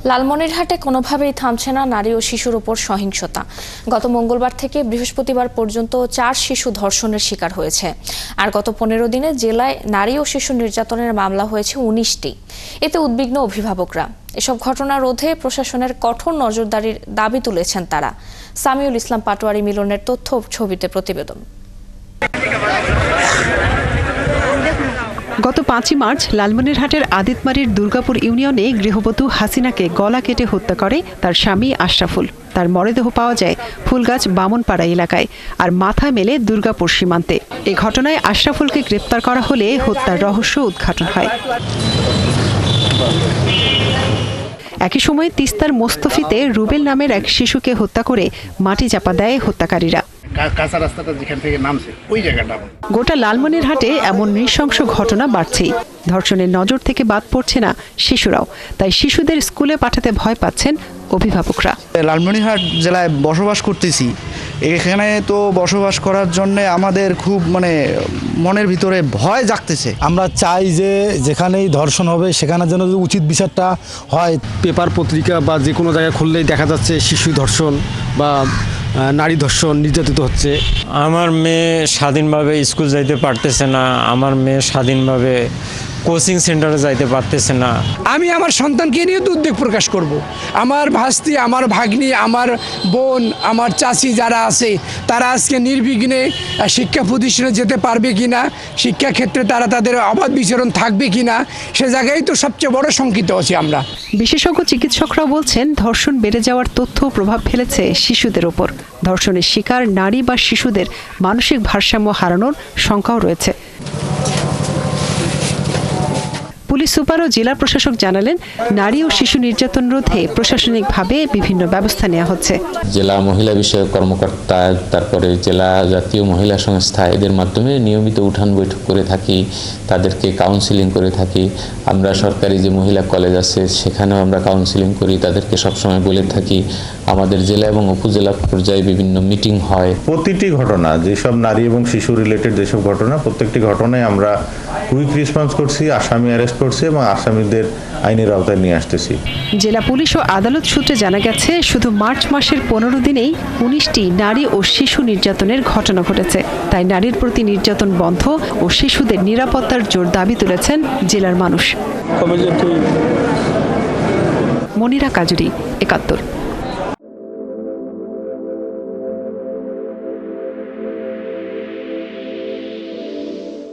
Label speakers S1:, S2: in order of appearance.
S1: লালমনিরহাটে কোনোভাবেই থামছে না নারী ও শিশুর উপর সহিংসতা। গত মঙ্গলবার থেকে বৃহস্পতিবার পর্যন্ত 4 শিশু ধর্ষণের শিকার হয়েছে। আর গত 15 দিনে জেলায় নারী ও শিশু নির্যাতনের মামলা হয়েছে 19টি। এতে উদ্বিগ্ন অভিভাবকরা। এসব ঘটনা রোধে প্রশাসনের কঠোর নজরদারির দাবি তুলেছেন তারা। সামিউল ইসলাম পাটোয়ারি মিলনের তথ্য ছবিতে প্রতিবেদন।
S2: গত 5 মার্চ লালমনিরহাটের আদিতমারীর দুর্গাপুর ইউনিয়নে গৃহবধূ হাসিনাকে গলা কেটে হত্যা করে তার স্বামী আশরাফুল। তার মরদেহ পাওয়া যায় ফুলগাছ বামনপাড়া এলাকায়, আর মাথা মেলে দুর্গাপুর সীমান্তে। এই ঘটনায় আশরাফুলকে গ্রেপ্তার করা হলে হত্যার রহস্য উদ্ঘাটন হয়। একই সময় তিস্তার মোস্তফিতে রুবেল নামের এক শিশুকে হত্যা করে মাটি চাপা দেয় হত্যাকারীরা।
S3: কাঁচা রাস্তাটা যেখান থেকে নামছে ওই জায়গাটা।
S2: গোটা লালমনিরহাটে এমন নৃশংস ঘটনা বাড়ছেই। ধর্ষণের নজর থেকে বাদ পড়ছে না শিশুরাও, তাই শিশুদের স্কুলে পাঠাতে ভয় পাচ্ছেন অভিভাবকরা।
S4: লালমনিরহাট জেলায় বসবাস করতেছি, এখানে তো বসবাস করার জন্য আমাদের খুব মনের ভিতরে ভয় জাগতেছে।
S5: আমরা চাই যে যেখানেই ধর্ষণ হবে সেখানে যেন উচিত বিচারটা হয়।
S6: পেপার পত্রিকা বা যে কোনো জায়গায় খুললেই দেখা যাচ্ছে শিশু ধর্ষণ বা নারী ধর্ষণ নির্যাতিত হচ্ছে।
S7: আমার মেয়ে স্বাধীনভাবে স্কুল যাইতে পারতেছে না, আমার মেয়ে স্বাধীনভাবে কোচিং সেন্টারে যাইতে পারতেছে না।
S8: আমি আমার সন্তানকে নিয়ে তো উদ্বেগ প্রকাশ করব। আমার ভাস্তি, আমার ভাগ্নি, আমার বোন, আমার চাচি যারা আছে তারা আজকে নির্বিঘ্নে শিক্ষা প্রতিষ্ঠানে যেতে পারবে কিনা, শিক্ষাক্ষেত্রে তারা তাদের অবাধ বিচরণ থাকবে কিনা, সে জায়গায় তো সবচেয়ে বড় শঙ্কিত আছি আমরা।
S2: বিশেষজ্ঞ চিকিৎসকরা বলছেন ধর্ষণ বেড়ে যাওয়ার তথ্য প্রভাব ফেলেছে শিশুদের ওপর। ধর্ষণের শিকার নারী বা শিশুদের মানসিক ভারসাম্য হারানোর শঙ্কাও রয়েছে। পুলিশ সুপার ও জেলা প্রশাসক জানালেন, নারী ও শিশু নির্যাতন রোধে প্রশাসনিকভাবে বিভিন্ন ব্যবস্থা নেওয়া হচ্ছে।
S9: জেলা মহিলা বিষয়ক কর্মকর্তা, তারপরে জেলা জাতীয় মহিলা সংস্থা, এদের মাধ্যমে নিয়মিত উঠান বৈঠক করে থাকি, তাদেরকে কাউন্সিলিং করে থাকি। আমরা সরকারি যে মহিলা কলেজ আছে সেখানেও আমরা কাউন্সিলিং করি, তাদেরকে সবসময় বলে থাকি। আমাদের জেলা এবং উপজেলা পর্যায়ে বিভিন্ন মিটিং হয়।
S10: প্রতিটি ঘটনা, যেসব নারী এবং শিশু রিলেটেড যেসব ঘটনা, প্রত্যেকটি ঘটনায় আমরা কুইক রেসপন্স করছি, আসামি অ্যারেস্ট করছি এবং আসামিদের আইনের আওতায় নিয়ে আসতেছি।
S2: জেলা পুলিশ ও আদালত সূত্রে জানা গেছে, শুধু মার্চ মাসের 15 দিনেই 19টি নারী ও শিশু নির্যাতনের ঘটনা ঘটেছে। তাই নারীর প্রতি নির্যাতন বন্ধ ও শিশুদের নিরাপত্তার জোর দাবি তুলেছেন জেলার মানুষ। মনিরা কাজুরি, 71।